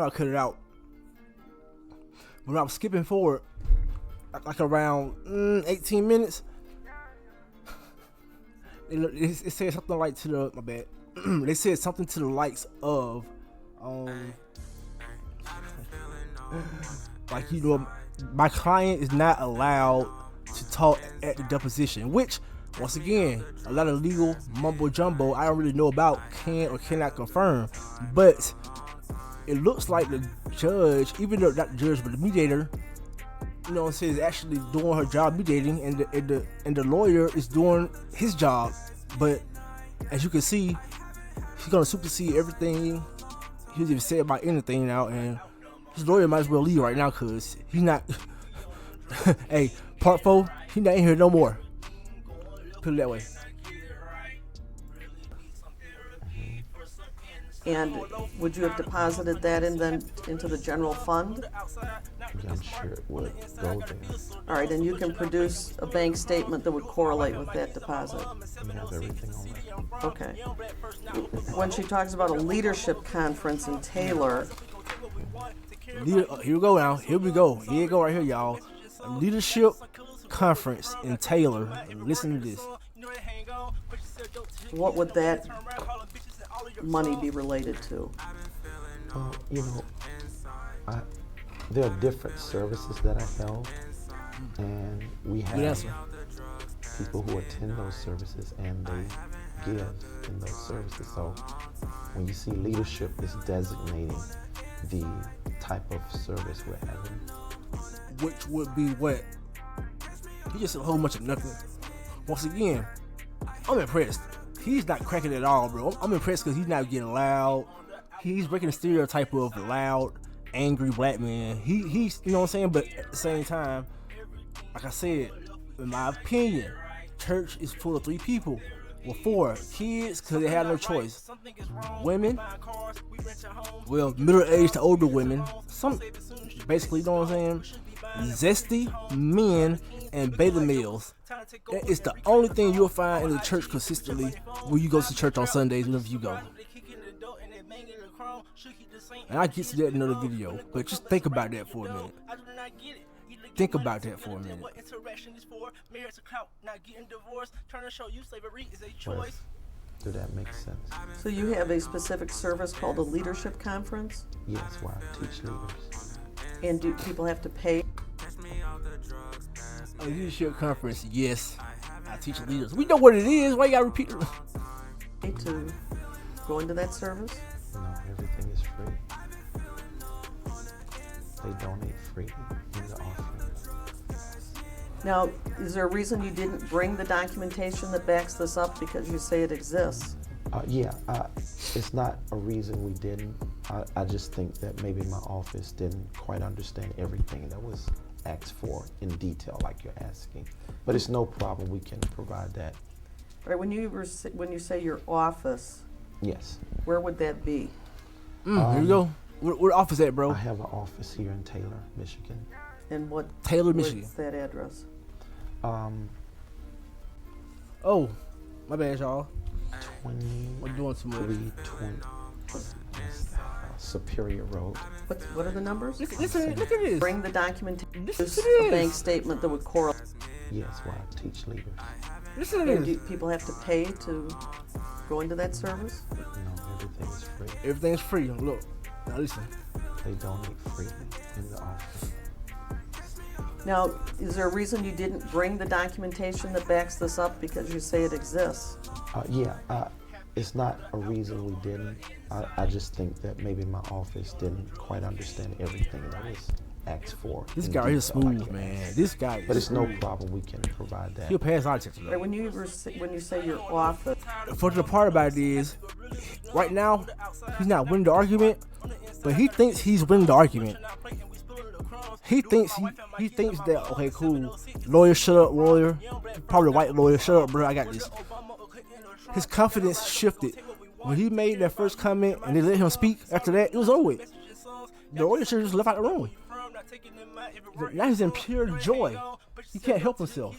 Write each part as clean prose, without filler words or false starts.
I cut it out. When I was skipping forward, like around 18 minutes, it said something like to the, my bad, they said something to the likes of, like, you know, my client is not allowed to talk at the deposition, which, once again, a lot of legal mumbo jumbo I don't really know about, can or cannot confirm, but it looks like the judge, even though not the judge, but the mediator, you know what I'm saying, is actually doing her job mediating, and the lawyer is doing his job. But as you can see, he's gonna supersede everything he's even said about anything now, and his lawyer might as well leave right now, cause he's not. Hey, part 4, he's not in here no more. Put it that way. And would you have deposited that into the general fund? I'm sure it would go there. All right, and you can produce a bank statement that would correlate with that deposit. We have everything on record. Okay. When she talks about a leadership conference in Taylor, Here we go now. Here we go. Here you go right here, y'all. A leadership conference in Taylor. Listen to this. what would that money be related to? You know, there are different services that I held, and we have people who attend those services and they give in those services. So when you see leadership is designating the type of service we're having, which would be what? He just said a whole bunch of nothing. Once again, I'm impressed. He's not cracking at all, bro. I'm impressed because he's not getting loud. He's breaking the stereotype of loud, angry black man. He's, you know what I'm saying? But at the same time, like I said, in my opinion, church is full of 3 people. Well, 4 kids, because they have no choice. Women, well, middle-aged to older women. Some, basically, you know what I'm saying? Zesty men and beta males. That is the only thing you'll find in the church consistently when you go to church on Sundays, whenever you go. And I get to that in another video, but just think about that for a minute. Think about that for a minute. well, do that make sense? So you have a specific service called a leadership conference? Yes, where I teach leaders. And do people have to pay? A leadership conference, yes. I teach leaders. We know what it is. Why you gotta repeat it? To go into that service? No, everything is free. They donate freely in the offering. Now, is there a reason you didn't bring the documentation that backs this up because you say it exists? It's not a reason we didn't. I just think that maybe my office didn't quite understand everything that was asked for in detail like you're asking. But it's no problem, we can provide that. All right, when you say your office, Yes. where would that be? Here we go. Where the office at, bro? I have an office here in Taylor, Michigan. And what? Taylor, Michigan. What's that address? Oh, my bad, y'all. 20. We're doing too much. 320 Superior Road. What are the numbers? Look at this. Bring the documentation, Listen to a this. bank statement that would correlate. Yes, where I teach leaders. Listen to And this. do people have to pay to go into that service? No, everything is free. Everything's free. Look, now listen. They donate freely in the offering. Now, is there a reason you didn't bring the documentation that backs this up because you say it exists? It's not a reason we didn't. I just think that maybe my office didn't quite understand everything that was asked for. This in guy is detail, smooth, like you're man. asking. This guy is But it's no smooth. problem. We can provide that. He'll pass our test. Right, when you say your office, Unfortunate part about it is, right now, he's not winning the argument, but he thinks he's winning the argument. He thinks that, okay, cool. Lawyer, shut up, lawyer. Probably white lawyer, shut up, bro. I got this. His confidence shifted when he made that first comment and they let him speak. After that, it was over with. The lawyer should have just left out the room. Now he's in pure joy. He can't help himself.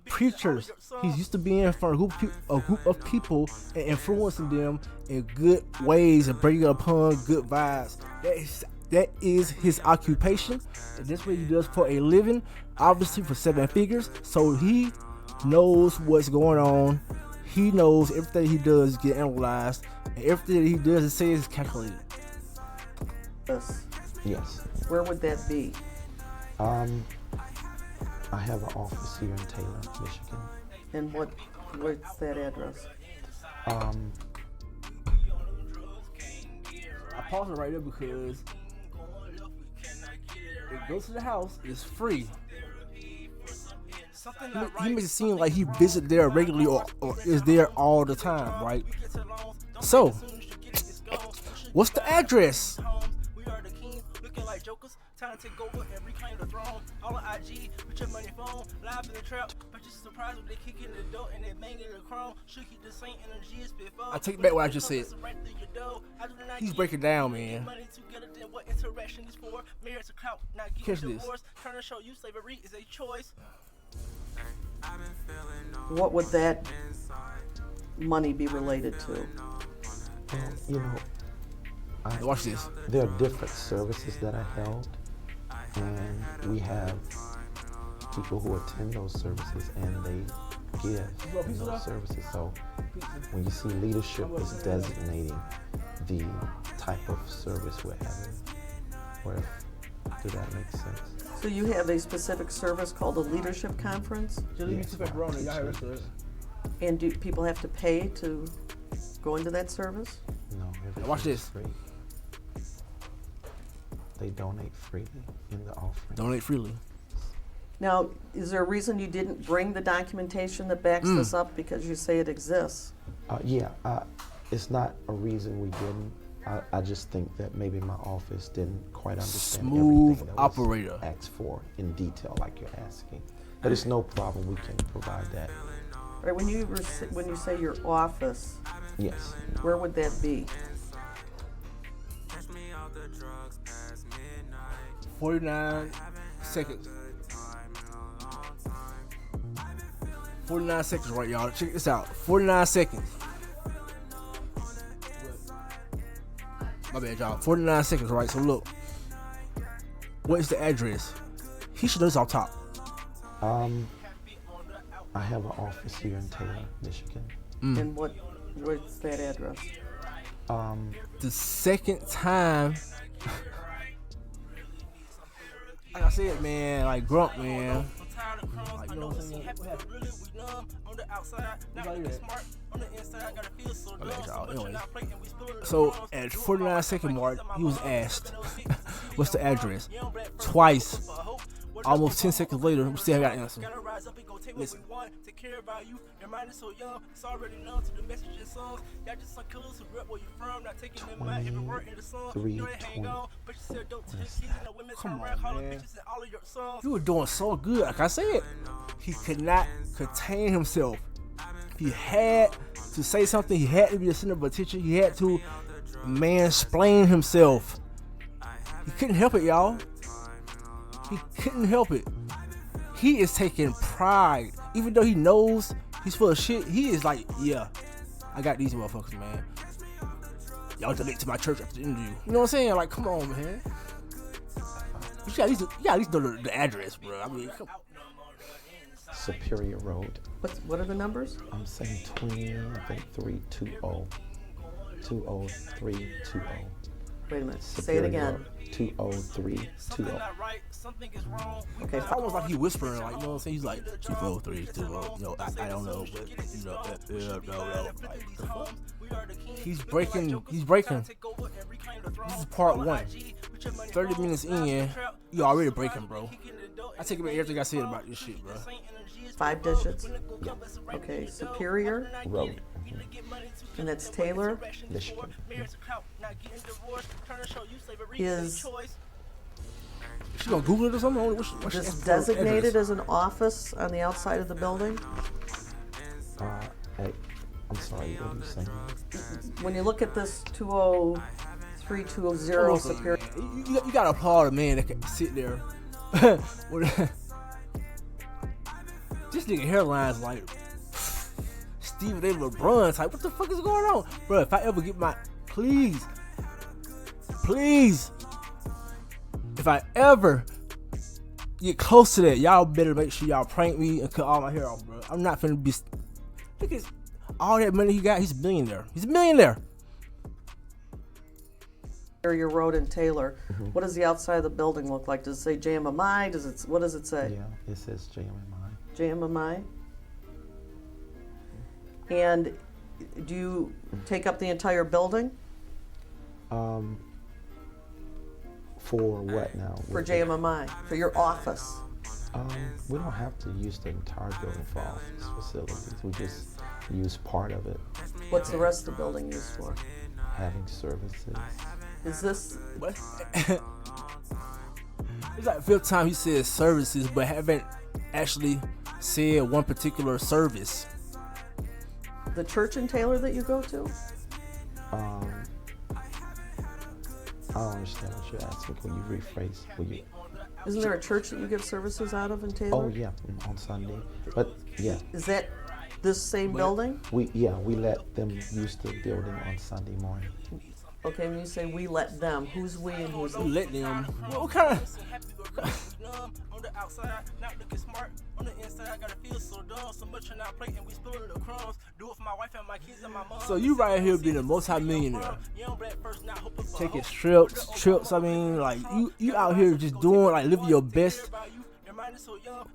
Preachers, he's used to being in front of a group of people and influencing them in good ways and bringing upon good vibes. That is his occupation. And that's what he does for a living, obviously for 7 figures. So he knows what's going on. He knows everything he does get analyzed, and everything he does and says is calculated. Yes. Where would that be? I have an office here in Taylor, Michigan. And what's that address? I pause it right there because it goes to the house. It's free. He makes it seem like he visits there regularly or is there all the time, right? So, what's the address? Time to take over every kind of throne. All on IG, with your money phone, live in the trap. But just surprised when they kick in the door and they bang in the chrome. Should keep the same energy as before. I take back what I just said. He's breaking down, man. Catch this. Trying to show you slavery is a choice. What would that money be related to? You know, watch this. There are different services that I held, and we have people who attend those services and they give in those services. So when you see leadership is designating the type of service we're having, does that make sense? So you have a specific service called a leadership conference? Yes. And do people have to pay to go into that service? No. Watch this. Free. They donate freely in the offering. Donate freely. Now, is there a reason you didn't bring the documentation that backs this up because you say it exists? It's not a reason we didn't. I just think that maybe my office didn't quite understand Smooth everything that operator. was asked for in detail like you're asking. But it's no problem. We can provide that. Right, when you say your office, Yes. where would that be? 49 seconds. 49 seconds, right, y'all? Check this out. 49 seconds. My bad, y'all. 49 seconds, right? So look. What is the address? He should know this off top. I have an office here in Taylor, Michigan. And what's that address? The second time, like I said, man, like Grump, man. Like, you know what I'm saying? What happened? Anyways. So at 49 second mark, he was asked, "What's the address?" Twice. Almost 10 seconds later, we still got an answer. Listen. Come on, man. You were doing so good. Like I said, he could not contain himself. He had to say something. He had to be the center of attention. He had to mansplain himself. He couldn't help it, y'all. He couldn't help it. He is taking pride. Even though he knows he's full of shit, he is like, yeah, I got these motherfuckers, man. Y'all donate to my church after the interview. You know what I'm saying? Like, come on, man. You gotta at least know the address, bro. I mean, come on. Superior Road. What are the numbers? I'm saying 320. 20320. Wait a minute. Say Superior it again. Road, 20320. Okay. It's almost like he whispering, like, you know what I'm saying? He's like, 20320. You know, I don't know, but, you know, no. Like, the fuck? He's breaking. This is part 1. 30 minutes in, you already breaking, bro. I take about everything I said about this shit, bro. 5 digits? Yeah. Okay. Superior Road. and that's Taylor. Michigan. Is She gonna Google it or something? What's this designated as an office on the outside of the building? I'm sorry, what are you saying? When you look at this 320 Almost a Superior. man. You got to applaud a man that can sit there. This nigga hairline's like Stephen A. LeBron type. What the fuck is going on? Bro, if I ever get my... Please. If I ever get close to that, y'all better make sure y'all prank me and cut all my hair off, bro. I'm not finna be... Look at all that money he got. He's a millionaire. Superior Road in Taylor. Mm-hmm. What does the outside of the building look like? Does it say JMMI? What does it say? Yeah, it says JMMI. JMMI. And do you take up the entire building? For what now? For JMMI, for your office? We don't have to use the entire building for office facilities. We just use part of it. What's the rest of the building used for? Having services. Is this... What? It's like the fifth time he said services, but haven't actually said one particular service. The church in Taylor that you go to? I don't understand what you're asking. Will you rephrase? Isn't there a church that you give services out of in Taylor? Oh yeah, on Sunday. But yeah. Is that this same building? We let them use the building on Sunday morning. Okay, when you say we let them, who's we and who's You them? let them. What kind of... On the outside, not looking smart. On the inside, I gotta feel so dumb. So much on our plate, and we spilling the crumbs. Do it for my wife and my kids and my mom. So you right here being a multi-millionaire, taking trips. I mean, like you out here just doing, like, living your best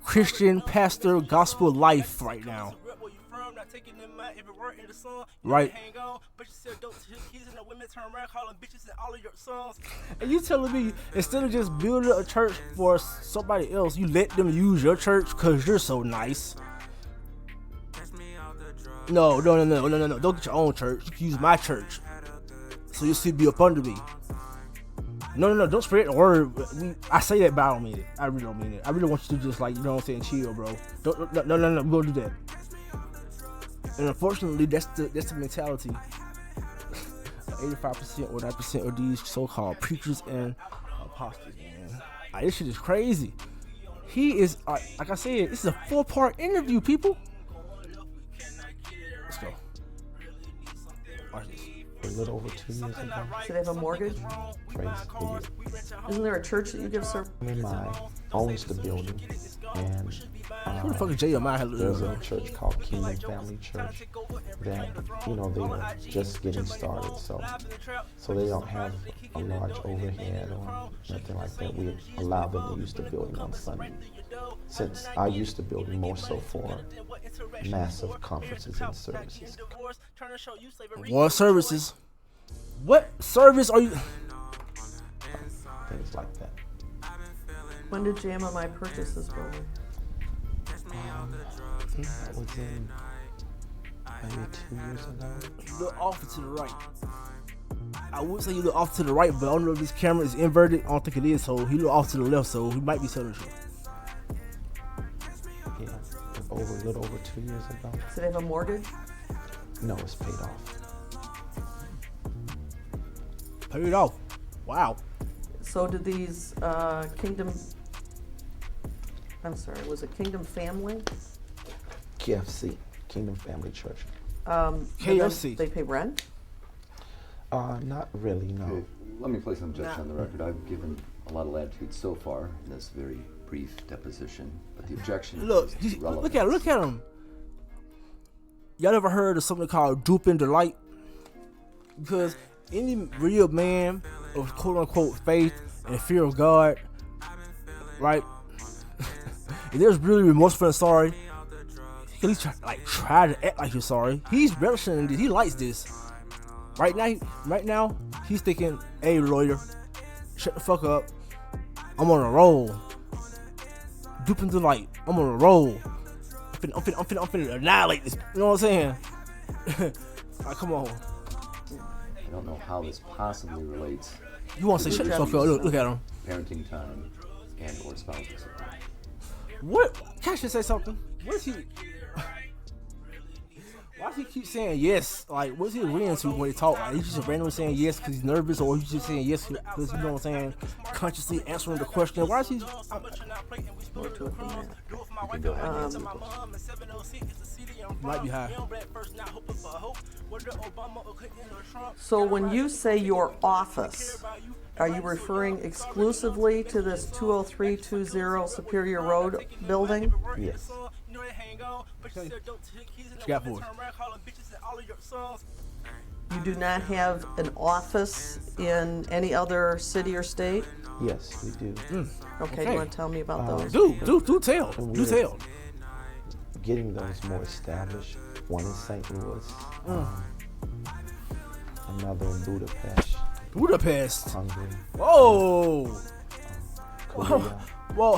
Christian pastor gospel life right now. Right. And you telling me instead of just building a church for somebody else, you let them use your church because you're so nice? No. Don't get your own church. You can use my church, so you still be up under me. No. Don't spread the word. I say that, but I don't mean it. I really don't mean it. I really want you to just, like, you know what I'm saying, chill, bro. No. We don't do that. And unfortunately, that's the mentality. 85% or 9% of these so-called preachers and apostles, man. Like, this shit is crazy. He is, like I said, this is a 4-part interview, people. Let's go. Watch this. A little over 2 years ago. Do they have a mortgage? Trace, Isn't there a church that you give service? owns the building, and Who the fuck is JMI? there's a church called Kingdom Family Church that, they're just getting started, so they don't have a large overhead or nothing like that. We allow them to use the building on Sunday, since I use the building more so for massive conferences and services. What services? What service are you? Things like that. When did JMMI purchase this building? I think that was in maybe 2 years ago. You look off to the right. I would say you look off to the right, but I don't know if this camera is inverted. I don't think it is, so he look off to the left, so he might be telling the truth. Yeah, a little over 2 years ago. Do they have a mortgage? No, it's paid off. Paid off. Wow. So did these was it Kingdom Family? KFC, Kingdom Family Church. KFC. They pay rent? Not really, no. Okay, let me place an objection on the record. I've given a lot of latitude so far in this very brief deposition, but the objection Look, is relevant. look at him. Y'all ever heard of something called duping delight? Because any real man of quote unquote faith and fear of God, right? If there's really remorseful and sorry, he can at least try to act like you're sorry. He's relishing in this. He likes this. Right now, he's thinking, "Hey, lawyer, shut the fuck up. I'm on a roll. Duping delight. I'm on a roll. I'm finna annihilate this." You know what I'm saying? Like, come on. I don't know how this possibly relates. You want to say shut the fuck up? Look at him. Parenting time and or spousal support. What? Can I just say something? What is he? Why does he keep saying yes? Like, what's he agreeing to when they talk? Like, he's just randomly saying yes because he's nervous, or he's just saying yes because, you know what I'm saying, consciously answering the question. Why is he... You can go ahead and answer the question. Might be high. So when you say your office, are you referring exclusively to this 20320 Superior Road building? Yes. What you got for us? You do not have an office in any other city or state? Yes, we do. Okay, you want to tell me about those? Do tell. And Do we're tell. getting those more established. One in St. Louis, another in Budapest. Hungary, Whoa. Korea. Well,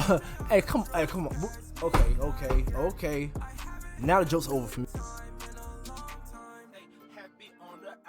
hey, come on. Okay. Now the joke's over for me.